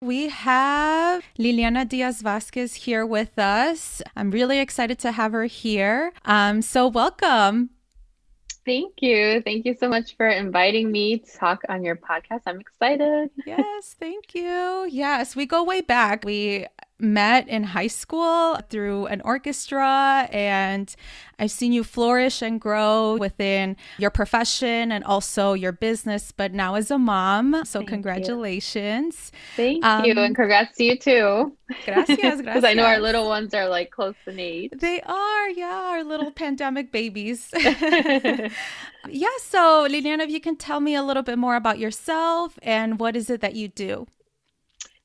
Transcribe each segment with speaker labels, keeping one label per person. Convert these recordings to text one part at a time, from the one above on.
Speaker 1: We have Liliana Diaz-Vazquez here with us. I'm really excited to have her here. So welcome.
Speaker 2: Thank you. Thank you so much for inviting me to talk on your podcast. I'm excited.
Speaker 1: Yes, thank you. Yes, we go way back. We met in high school through an orchestra, and I've seen you flourish and grow within your profession and also your business, but now as a mom. So,
Speaker 2: Thank you.
Speaker 1: congratulations.
Speaker 2: Thank you. And
Speaker 1: Um,
Speaker 2: congrats to you too.
Speaker 1: Gracias,
Speaker 2: Because I know our
Speaker 1: gracias.
Speaker 2: little ones are like close in age.
Speaker 1: They are, yeah, our little pandemic babies. Yeah, so Liliana, if you can tell me a little bit more about yourself and what is it that you do?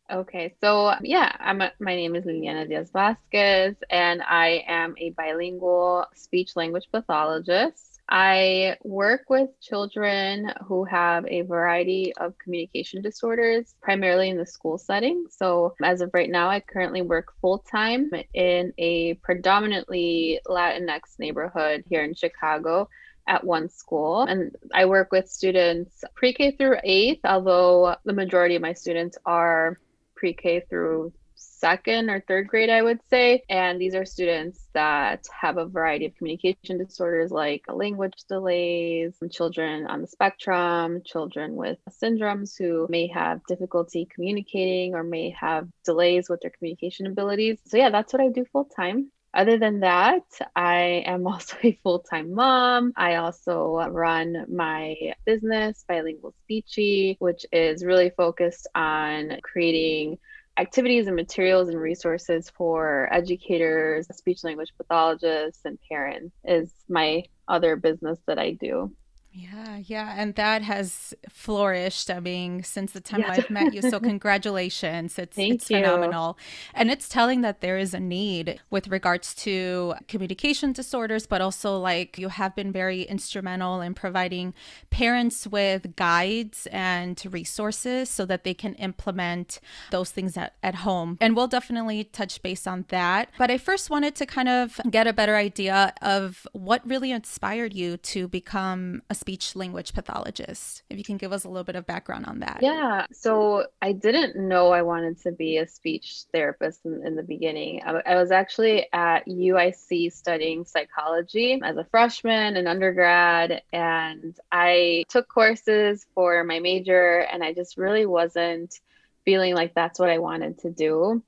Speaker 2: Okay, so yeah, my name is Liliana Diaz-Vasquez, and I am a bilingual speech language pathologist. I work with children who have a variety of communication disorders, primarily in the school setting. So, as of right now, I currently work full time in a predominantly Latinx neighborhood here in Chicago at one school. And I work with students pre-K through eighth, although the majority of my students are pre-K through second or third grade, I would say. And these are students that have a variety of communication disorders like language delays, children on the spectrum, children with syndromes who may have difficulty communicating or may have delays with their communication abilities. So, yeah, that's what I do full time. Other than that, I am also a full time mom. I also run my business, Bilingual Speechy, which is really focused on creating activities and materials and resources for educators, speech language pathologists, and parents, is my other business that I do.
Speaker 1: Yeah, yeah, and that has flourished. I mean, since the time that
Speaker 2: Yes.
Speaker 1: I've met you, so congratulations. It's
Speaker 2: Thank you.
Speaker 1: phenomenal. And it's telling that there is a need with regards to communication disorders, but also like you have been very instrumental in providing parents with guides and resources so that they can implement those things at home. And we'll definitely touch base on that. But I first wanted to kind of get a better idea of what really inspired you to become a speech language pathologist. If you can give us a little bit of background on that.
Speaker 2: Yeah, so I didn't know I wanted to be a speech therapist in the beginning. I was actually at UIC studying psychology as a freshman and undergrad, and I took courses for my major, and I just really wasn't feeling like that's what I wanted to do.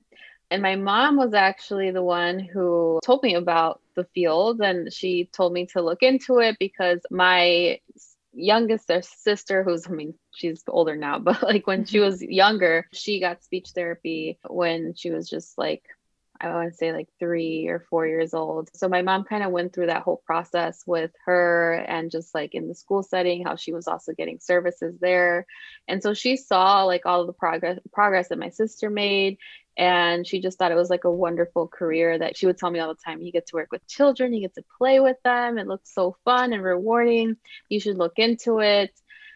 Speaker 2: And my mom was actually the one who told me about the field, and she told me to look into it because my youngest sister, who's, I mean, she's older now, but like when she
Speaker 1: Mhm.
Speaker 2: was younger, she got speech therapy when she was just like, I want to say like 3 or 4 years old. So my mom kind of went through that whole process with her and just like in the school setting, how she was also getting services there. And so she saw like all of the progress that my sister made. And she just thought it was like a wonderful career that she would tell me all the time. You get to work with children, you get to play with them. It looks so fun and rewarding. You should look into it.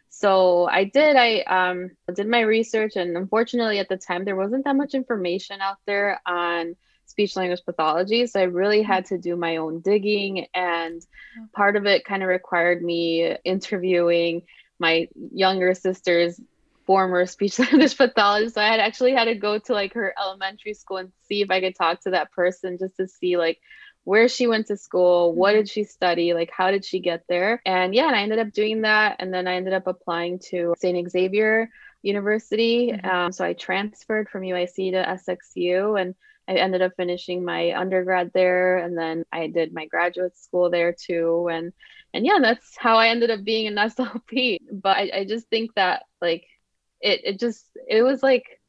Speaker 2: So I did. I did my research, and unfortunately, at the time, there wasn't that much information out there on speech language pathology. So I really had to do my own digging. And part of it kind of required me interviewing my younger sister's former speech language pathologist. So I had actually had to go to like her elementary school and see if I could talk to that person just to see like where she went to school, what
Speaker 1: Mhm.
Speaker 2: did she study, like how did she get there. And yeah, and I ended up doing that. And then I ended up applying to St. Xavier University.
Speaker 1: Mhm.
Speaker 2: So I transferred from UIC to SXU, and I ended up finishing my undergrad there, and then I did my graduate school there too. And yeah, that's how I ended up being an SLP. But I just think that like it was like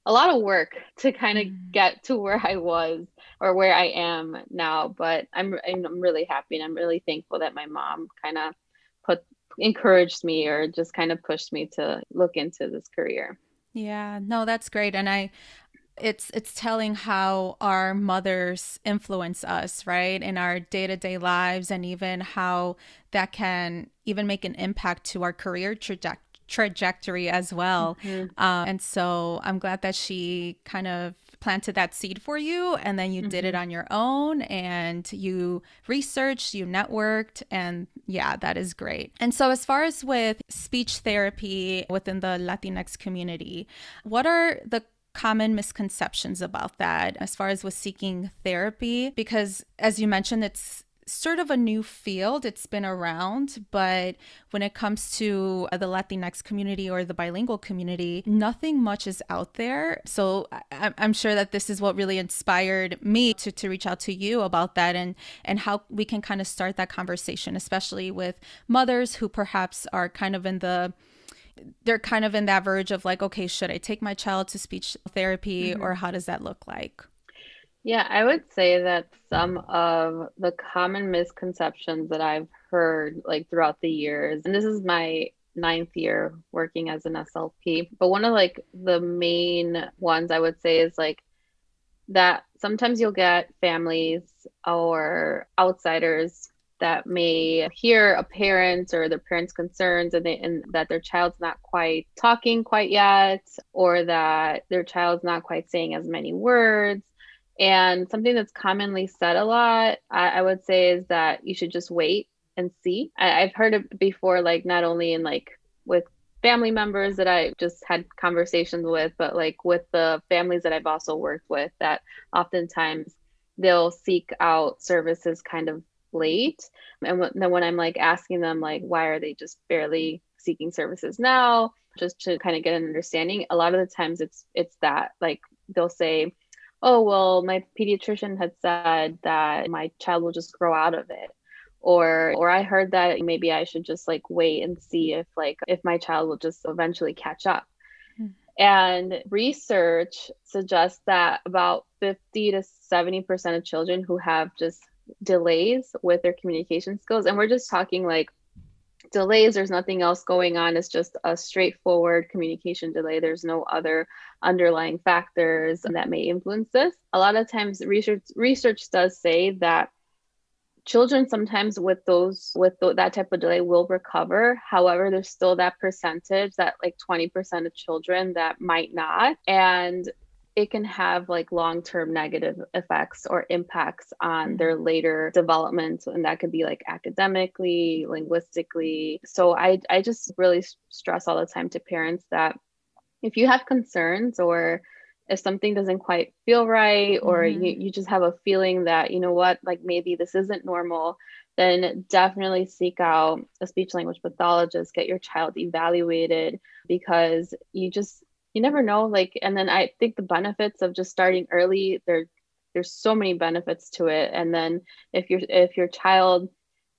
Speaker 2: a lot of work to kind of
Speaker 1: Mhm.
Speaker 2: get to where I was or where I am now. But I'm really happy, and I'm really thankful that my mom kind of put encouraged me or just kind of pushed me to look into this career.
Speaker 1: Yeah, no, that's great. And it's telling how our mothers influence us, right, in our day-to-day lives, and even how that can even make an impact to our career trajectory as well.
Speaker 2: Hmm.
Speaker 1: And so I'm glad that she kind of planted that seed for you, and then you did it
Speaker 2: Hmm.
Speaker 1: on your own, and you researched, you networked, and yeah, that is great. And so as far as with speech therapy within the Latinx community, what are the common misconceptions about that as far as with seeking therapy? Because as you mentioned, it's sort of a new field. It's been around, but when it comes to the Latinx community or the bilingual community, nothing much is out there. So I'm sure that this is what really inspired me to reach out to you about that, and how we can kind of start that conversation, especially with mothers who perhaps are kind of in the they're kind of in that verge of like, okay, should I take my child to speech therapy,
Speaker 2: Mhm.
Speaker 1: or how does that look like?
Speaker 2: Yeah, I would say that some of the common misconceptions that I've heard like throughout the years, and this is my ninth year working as an SLP, but one of like the main ones I would say is like that sometimes you'll get families or outsiders that may hear a parent or their parents' concerns, and that their child's not quite talking quite yet, or that their child's not quite saying as many words. And something that's commonly said a lot, I would say, is that you should just wait and see. I've heard it before, like not only in like with family members that I just had conversations with, but like with the families that I've also worked with, that oftentimes they'll seek out services kind of late. And then when I'm like asking them, like, why are they just barely seeking services now? Just to kind of get an understanding, a lot of the times it's that like they'll say, oh, well, my pediatrician had said that my child will just grow out of it. Or I heard that maybe I should just like wait and see if my child will just eventually catch up. And research suggests that about 50 to 70% of children who have just delays with their communication skills, and we're just talking like delays, there's nothing else going on, it's just a straightforward communication delay, there's no other underlying factors that may influence this. A lot of times research does say that children sometimes with that type of delay will recover. However, there's still that percentage, that like 20% of children that might not, and it can have like long-term negative effects or impacts on
Speaker 1: Mm-hmm.
Speaker 2: their later development, and that could be like academically, linguistically. So I just really stress all the time to parents that if you have concerns, or if something doesn't quite feel right, or
Speaker 1: Mm-hmm.
Speaker 2: you just have a feeling that, you know what, like maybe this isn't normal, then definitely seek out a speech language pathologist, get your child evaluated, because you never know. Like, and then I think the benefits of just starting early, there's so many benefits to it. And then if your child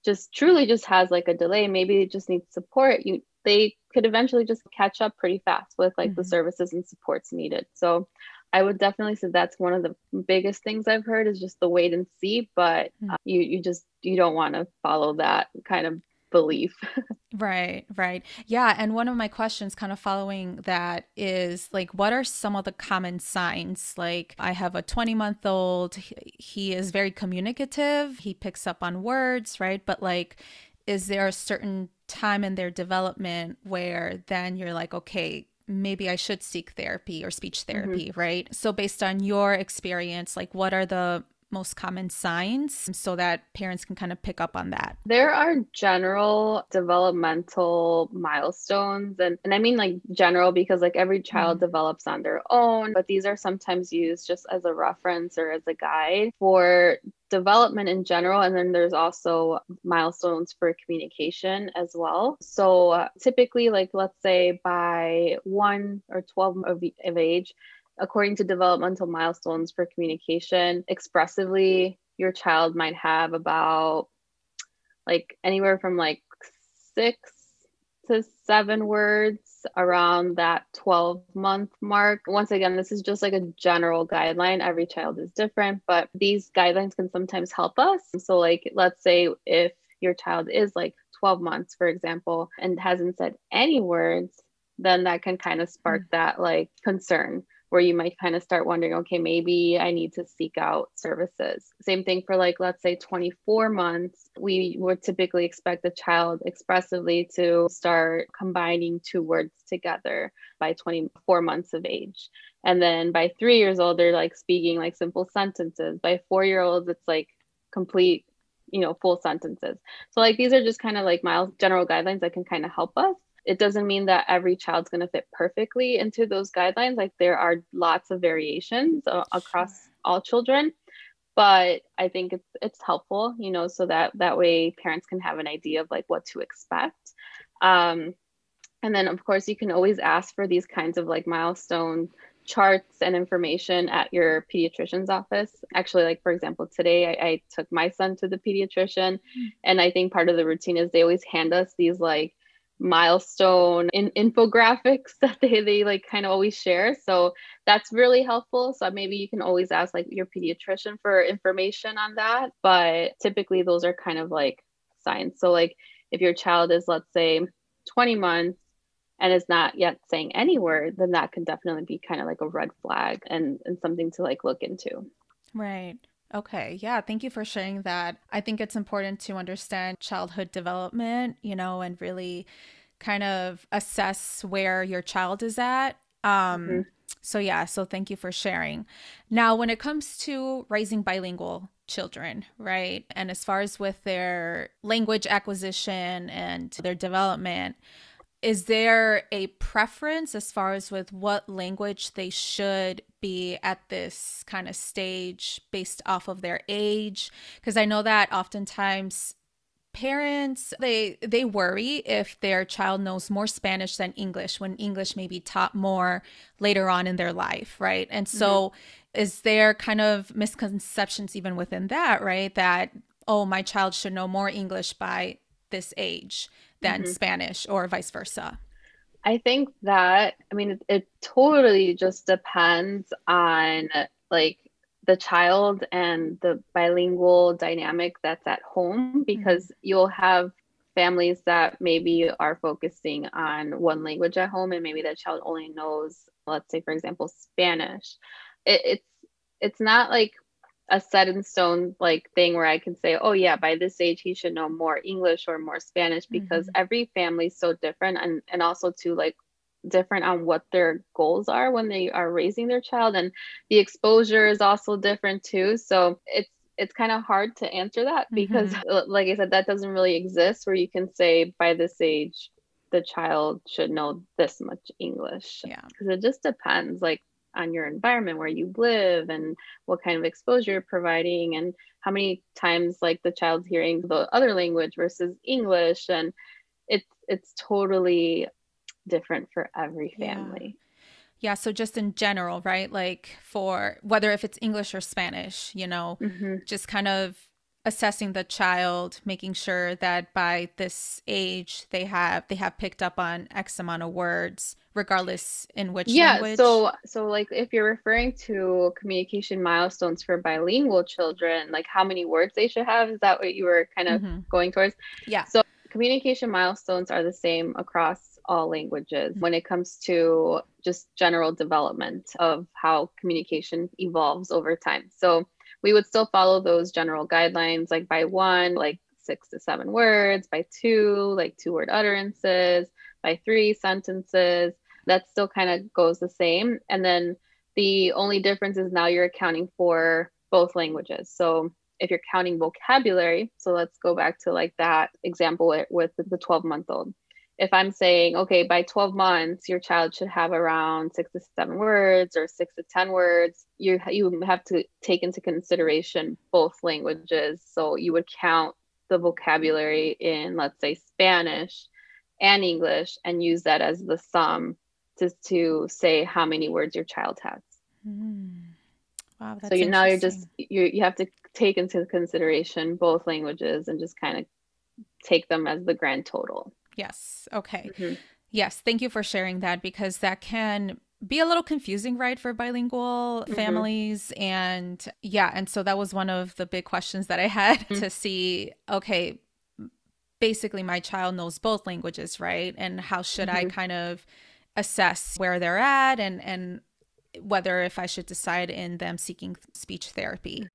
Speaker 2: just truly just has like a delay, maybe it just needs support, they could eventually just catch up pretty fast with like the
Speaker 1: Mm-hmm.
Speaker 2: services and supports needed. So I would definitely say that's one of the biggest things I've heard, is just the wait and see, but you don't want to follow that kind of belief.
Speaker 1: Right, right. Yeah. And one of my questions, kind of following that, is like, what are some of the common signs? Like, I have a 20-month-old, he is very communicative, he picks up on words, right? But like, is there a certain time in their development where then you're like, okay, maybe I should seek therapy or speech
Speaker 2: Mhm.
Speaker 1: therapy, right? So, based on your experience, like, what are the most common signs so that parents can kind of pick up on that?
Speaker 2: There are general developmental milestones, and I mean like general because like every child
Speaker 1: Mm-hmm.
Speaker 2: develops on their own, but these are sometimes used just as a reference or as a guide for development in general. And then there's also milestones for communication as well. So typically, like let's say by 1 or 12 of age, according to developmental milestones for communication, expressively, your child might have about like anywhere from like 6 to 7 words around that 12-month mark. Once again, this is just like a general guideline. Every child is different, but these guidelines can sometimes help us. So, like, let's say if your child is like 12 months, for example, and hasn't said any words, then that can kind of spark that like concern, where you might kind of start wondering, okay, maybe I need to seek out services. Same thing for like, let's say 24 months, we would typically expect the child expressively to start combining two words together by 24 months of age. And then by 3 years old, they're like speaking like simple sentences. By 4 year olds, it's like complete, full sentences. So like these are just kind of like general guidelines that can kind of help us. It doesn't mean that every child's going to fit perfectly into those guidelines. Like there are lots of variations
Speaker 1: Sure.
Speaker 2: across all children, but I think it's helpful, so that way parents can have an idea of like what to expect. Um, and then of course you can always ask for these kinds of like milestone charts and information at your pediatrician's office. Actually, like for example, today I took my son to the pediatrician, and I think part of the routine is they always hand us these like milestone infographics that they like kind of always share. So that's really helpful. So maybe you can always ask like your pediatrician for information on that. But typically those are kind of like signs. So like if your child is, let's say, 20 months and is not yet saying any word, then that can definitely be kind of like a red flag and something to like look into.
Speaker 1: Right. Okay. Yeah. Thank you for sharing that. I think it's important to understand childhood development, and really kind of assess where your child is at.
Speaker 2: Mhm.
Speaker 1: So, yeah. So, thank you for sharing. Now, when it comes to raising bilingual children, right? And as far as with their language acquisition and their development, is there a preference as far as with what language they should be at this kind of stage based off of their age? Because I know that oftentimes parents they worry if their child knows more Spanish than English when English may be taught more later on in their life, right? And
Speaker 2: Mhm.
Speaker 1: so is there kind of misconceptions even within that, right? That, oh, my child should know more English by this age than
Speaker 2: Mhm.
Speaker 1: Spanish or vice versa.
Speaker 2: I think that, I mean, it totally just depends on like the child and the bilingual dynamic that's at home,
Speaker 1: Mm-hmm.
Speaker 2: because you'll have families that maybe are focusing on one language at home and maybe that child only knows, let's say, for example, Spanish. It's not like a set in stone like thing where I can say, oh yeah, by this age he should know more English or more Spanish, because
Speaker 1: Mm-hmm.
Speaker 2: every family is so different, and also too like different on what their goals are when they are raising their child, and the exposure is also different too. So it's kind of hard to answer that because
Speaker 1: Mm-hmm.
Speaker 2: like I said, that doesn't really exist where you can say by this age the child should know this much English,
Speaker 1: Yeah.
Speaker 2: because it just depends like on your environment where you live and what kind of exposure you're providing and how many times like the child's hearing the other language versus English, and it's totally different for every
Speaker 1: Yeah.
Speaker 2: family.
Speaker 1: Yeah, so just in general, right? Like for whether if it's English or Spanish,
Speaker 2: Hmm.
Speaker 1: just kind of assessing the child, making sure that by this age they have picked up on X amount of words, regardless in which
Speaker 2: Yeah,
Speaker 1: language.
Speaker 2: so like if you're referring to communication milestones for bilingual children, like how many words they should have, is that what you were kind of
Speaker 1: Mm-hmm.
Speaker 2: going towards?
Speaker 1: Yeah.
Speaker 2: So communication milestones are the same across all languages when it comes to just general development of how communication evolves over time. So we would still follow those general guidelines, like by one, like 6 to 7 words, by two, like 2 word utterances, by three, sentences. That still kind of goes the same. And then the only difference is now you're accounting for both languages. So if you're counting vocabulary, so let's go back to like that example with the 12-month-old. If I'm saying, okay, by 12 months, your child should have around 6 to 7 words or 6 to 10 words, you have to take into consideration both languages. So you would count the vocabulary in, let's say, Spanish and English and use that as the sum to say how many words your child has.
Speaker 1: Mm. Wow,
Speaker 2: So
Speaker 1: that's
Speaker 2: now you're just
Speaker 1: interesting.
Speaker 2: you have to take into consideration both languages and just kind of take them as the grand total.
Speaker 1: Yes. Okay.
Speaker 2: Hmm.
Speaker 1: Yes, thank you for sharing that because that can be a little confusing, right, for bilingual
Speaker 2: Hmm.
Speaker 1: families. And yeah, and so that was one of the big questions that I had to see, okay, basically my child knows both languages, right? And how should I
Speaker 2: Hmm.
Speaker 1: kind of assess where they're at and whether if I should decide in them seeking speech therapy.